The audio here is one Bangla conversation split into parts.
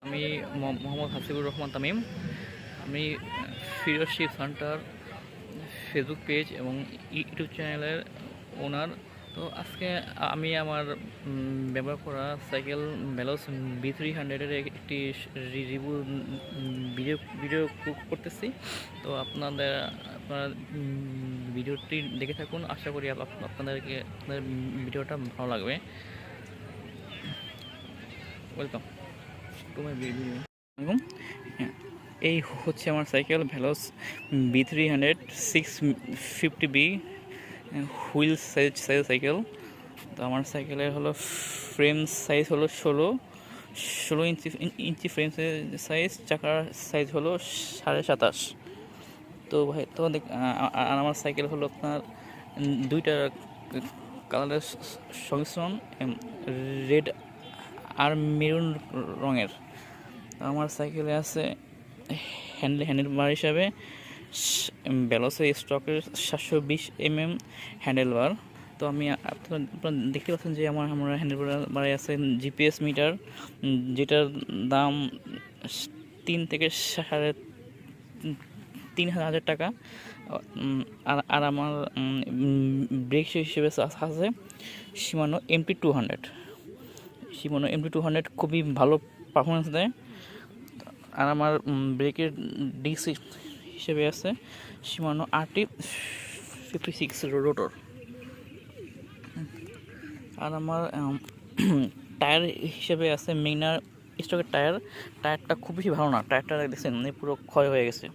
আমি মোহাম্মদ হাসিবুর রহমান তামিম। আমি ফিরোজশিপ হান্টার ফেসবুক পেজ এবং ইউটিউব চ্যানেলের ওনার। তো আজকে আমি আমার ব্যবহার করা সাইকেল ভেলোস B300-এর একটি রিভিউ ভিডিও ভিডিও করতেছি। তো আপনারা ভিডিওটি দেখে থাকুন। আশা করি আপনাদের ভিডিওটা ভালো লাগবে। Welcome to my video. এই হচ্ছে আমার cycle ভেলোস B300 650B wheel size cycle. তো আমার সাইকেলের হলো ফ্রেম সাইজ হলো 16 ইঞ্চি ফ্রেম সাইজ, চাকার সাইজ হলো 27.5। তো ভাই তো আর আমার সাইকেল হলো আপনার দুইটা কালারের সংমিশ্রণ, রেড আর মেরুন রঙের। আমার সাইকেলে আছে হ্যান্ডেল বার হিসাবে ভেলোসের স্টকের 720 হ্যান্ডেল বার। তো আমি আপনারা দেখতে পাচ্ছেন যে আমার হ্যান্ডেল বারে আছে জিপিএস মিটার, যেটার দাম 3 থেকে 3,500 টাকা। আর আমার ব্রেক হিসেবে আছে শিমানো MT200 খুবই ভালো পারফরমেন্স দেয়। আর আমার ব্রেকের ডিস্ক হিসেবে আছে শিমানো RT56 রোটর। আর আমার টায়ার হিসেবে আছে মেইনার স্টকের টায়ারটা খুব বেশি ভালো না। টায়ারটা দেখছেন পুরো ক্ষয় হয়ে গেছে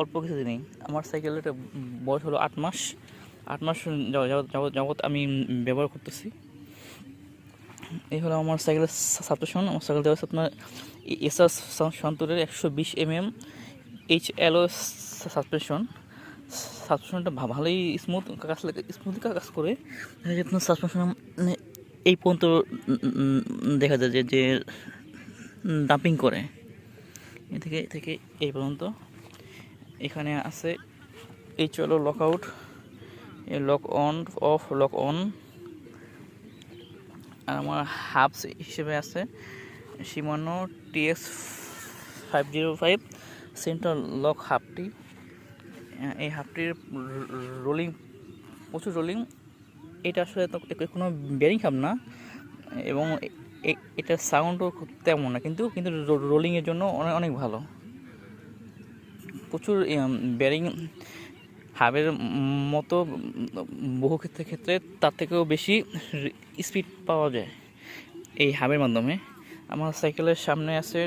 অল্প কিছু দিনই। আমার সাইকেলের বয়স হলো 8 মাস যাবত আমি ব্যবহার করতেছি। এই হলো আমার সাইকেলের সাসপেনশন। আমার সাইকেল দেওয়া হচ্ছে আপনার এসআর সন্তরের 120 HLO সাসপেনশনটা ভালোই স্মুথলি কাজ করে। আপনার সাসপেনশন এই পর্যন্ত দেখা যায় যে ডাম্পিং করে এ থেকে এই পর্যন্ত। এখানে আছে HLO lock out, lock on off, lock on. আর আমার হাবস হিসেবে আছে শিমানো TX505 সেন্ট্রাল লক হাবটি। এই হাবটির প্রচুর রোলিং। এটা আসলে তো কোনো বেরিং হাব না, এবং এটার সাউন্ডও তেমন না, কিন্তু রোলিংয়ের জন্য অনেক ভালো। প্রচুর বেরিং হাবের মতো বহু ক্ষেত্রে তার থেকেও বেশি স্পিড পাওয়া যায় এই হাবের মাধ্যমে। আমার সাইকেলের সামনে আছে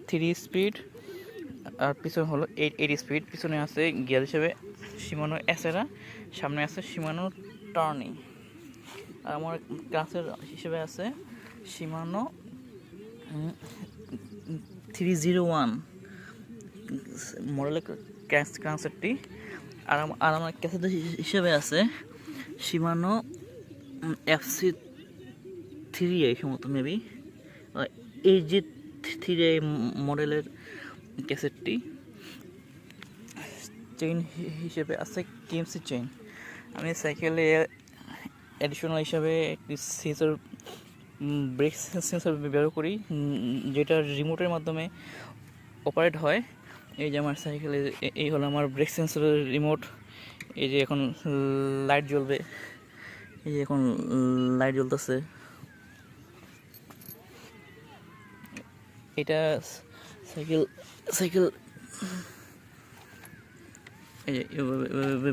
3 স্পিড আর পিছনে হলো 8 স্পিড। পিছনে আছে গিয়ার হিসেবে শিমানো অ্যাসেরা, সামনে আছে শিমানো টার্নি। আর আমার ক্লাসের হিসেবে আছে শিমানো 301 মডেলের ক্রাঙ্কসেটটি। আর আমার ক্যাসেট হিসেবে আছে শিমানো FC3A সম্ভবত, মেবি AG3A মডেলের ক্যাসেটটি। চেইন হিসেবে আছে KMC চেইন। আমি সাইকেলে অ্যাডিশনাল হিসাবে একটি সেন্সর, ব্রেক সেন্সর ব্যবহার করি, যেটা রিমোটের মাধ্যমে অপারেট হয়। এই যে আমার সাইকেলে এই হলো আমার ব্রেক সেন্সরের রিমোট। এই যে এখন লাইট জ্বলবে, এই যে এখন লাইট জ্বলতেছে। এটা সাইকেল এই যে এভাবে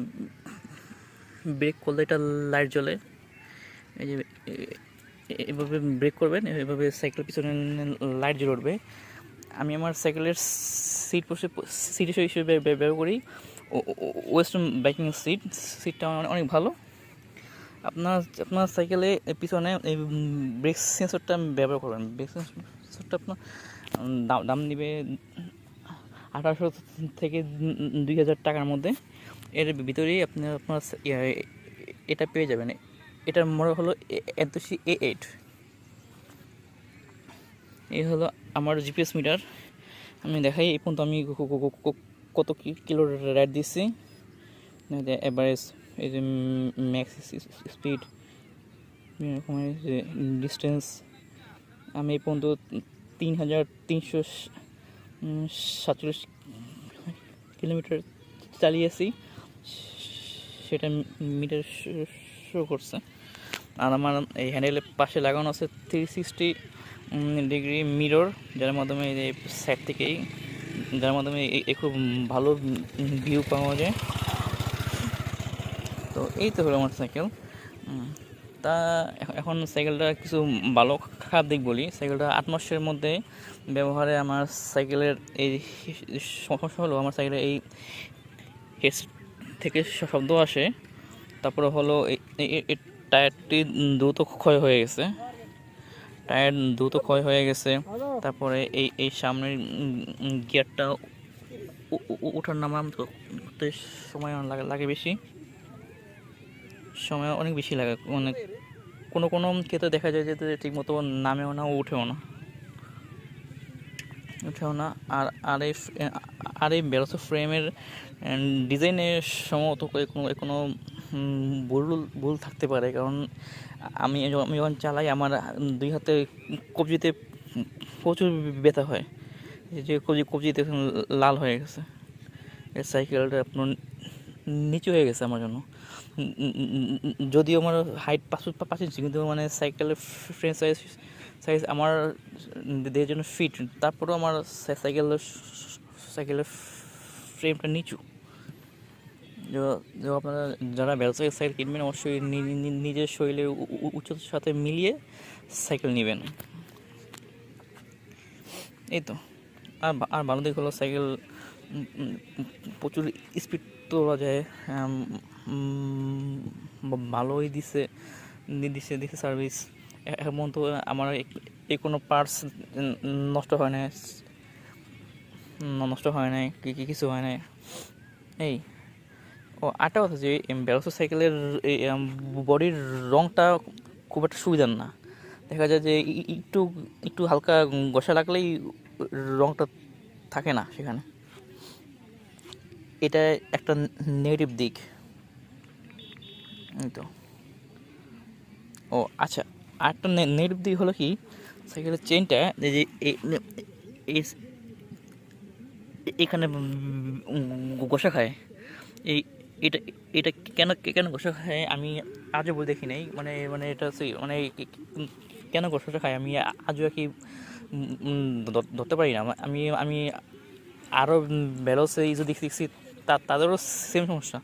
ব্রেক করলে এটা লাইট জ্বলে। এই যে এভাবে ব্রেক করবেন, এভাবে সাইকেলের পিছনে লাইট জ্বলে উঠবে। আমি আমার সাইকেলের সিট হিসেবে ব্যবহার করি ওয়েস্টার্ন বাইকিং সিটটা অনেক ভালো। আপনার সাইকেলে পিছনে এই ব্রেক সেন্সরটা ব্যবহার করবেন। ব্রেক সেন্সরটা আপনার দাম নেবে 1800 থেকে 2000 টাকার মধ্যে। এর ভিতরেই আপনার এটা পেয়ে যাবেন। এটার মডেল হলো এনতোশি A8। এই হলো আমার জিপিএস মিটার। আমি দেখাই এই পর্যন্ত আমি কত কিলো রাইড দিচ্ছি। এভারেজ, এই যে ম্যাক্স স্পিড, ডিস্টেন্স। আমি এই পর্যন্ত 3347 কিলোমিটার চালিয়েছি, সেটা মিটার শো করছে। আর আমার এই হ্যান্ডেলের পাশে লাগানো আছে 360 ডিগ্রি মিরর, যার মাধ্যমে এই সাইড থেকেই খুব ভালো ভিউ পাওয়া যায়। তো এই তো হলো আমার সাইকেল। তা এখন সাইকেলটা কিছু ভালো খারাপ দিক বলি। সাইকেলটা 8 মাসের মধ্যে ব্যবহারে আমার সাইকেলের এই সমস্যা হলো, আমার সাইকেলের এই হেড থেকে শব্দ আসে। তারপরে হলো এই টায়ারটি দ্রুত ক্ষয় হয়ে গেছে। তারপরে এই সামনের গিয়ারটা ওঠার নামার করতে সময় লাগে বেশি, সময় অনেক বেশি লাগে। মানে কোনো ক্ষেত্রে দেখা যায় যে ঠিকমতো নামেও না, উঠেও না। আর এই বেরোসো ফ্রেমের ডিজাইনের সম্ভবত কোনো ভুল থাকতে পারে, কারণ আমি যখন চালাই আমার 2 হাতে কবজিতে প্রচুর ব্যথা হয়, যে কবজিতে লাল হয়ে গেছে। এই সাইকেলটা আপনার নিচু হয়ে গেছে আমার জন্য। যদিও আমার হাইট 5 ইঞ্চি, কিন্তু মানে সাইকেলের ফ্রেম সাইজ আমার দেহের জন্য ফিট, তারপরেও আমার সাইকেলের ফ্রেমটা নিচু। আপনারা যারা ব্যবসায়িক সাইকেল কিনবেন, অবশ্যই নিজের শরীরের উচ্চতার সাথে মিলিয়ে সাইকেল নেবেন। এই তো। আর ভালো দিক হলো সাইকেল প্রচুর স্পিড তোলা যায়, ভালোই দিছে সার্ভিস। এমন তো আমার কোনো পার্টস নষ্ট হয় নাই, কিছু হয় নাই। এই আরেকটা কথা, যে বেরোসো সাইকেলের বডির রঙটা খুব একটা সুবিধার না। দেখা যায় যে একটু হালকা ঘষা লাগলেই রঙটা থাকে না সেখানে। এটা একটা নেগেটিভ দিক। তো আচ্ছা, আরেকটা নেগেটিভ দিক হলো কি, সাইকেলের চেনটা যে এখানে ঘষা খায়। এটা এটা কেন ঘষা খায় আমি আজও দেখি নাই। মানে এটা মানে কেন ঘষা খায় আমি আজও কি ধরতে পারি না। আমি আরও বেরোসে ইজু দেখছি, তাদেরও সেম সমস্যা,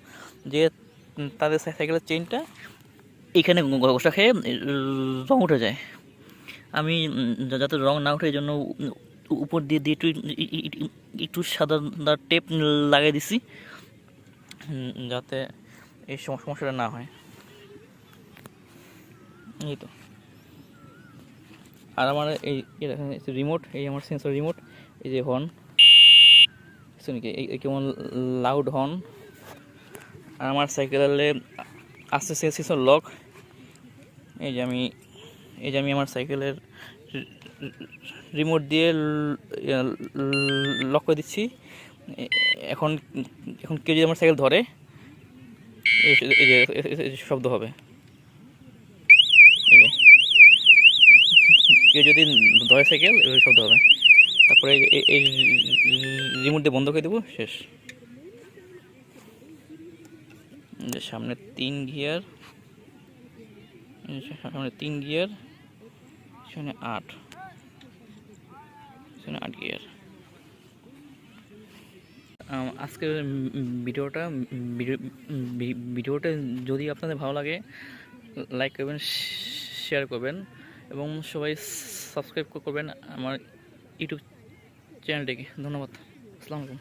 যে তাদের সাইকেলের চেনটা এখানে ঘষা খেয়ে রং উঠে যায়। আমি যাতে রং না উঠে, এই জন্য উপর দিয়ে একটু সাদা টেপ লাগিয়ে দিছি, যাতে এই সমস্যাটা না হয়। এই তো। আর আমার এই রিমোট, এই আমার সেন্সর রিমোট, এই যে হর্ন শুনি, এই কেমন লাউড হর্ন। আর আমার সাইকেলে আছে সেন্সর লক। এই যে আমি আমার সাইকেলের রিমোট দিয়ে লক করে দিচ্ছি। এখন কেউ যদি আমার সাইকেল ধরে, এই যে শব্দ হবে। এই যে কেউ যদি ধরে সাইকেল, এভাবে শব্দ হবে। তারপরে এই রিমোট দিয়ে বন্ধ করে দেবো, শেষ। সামনে 3 গিয়ার, সামনে 8 গিয়ার। আজকের ভিডিওটা যদি আপনাদের ভালো লাগে, লাইক করবেন, শেয়ার করবেন, এবং সবাই সাবস্ক্রাইব করবেন আমার ইউটিউব চ্যানেলটিকে। ধন্যবাদ। আসসালামু আলাইকুম।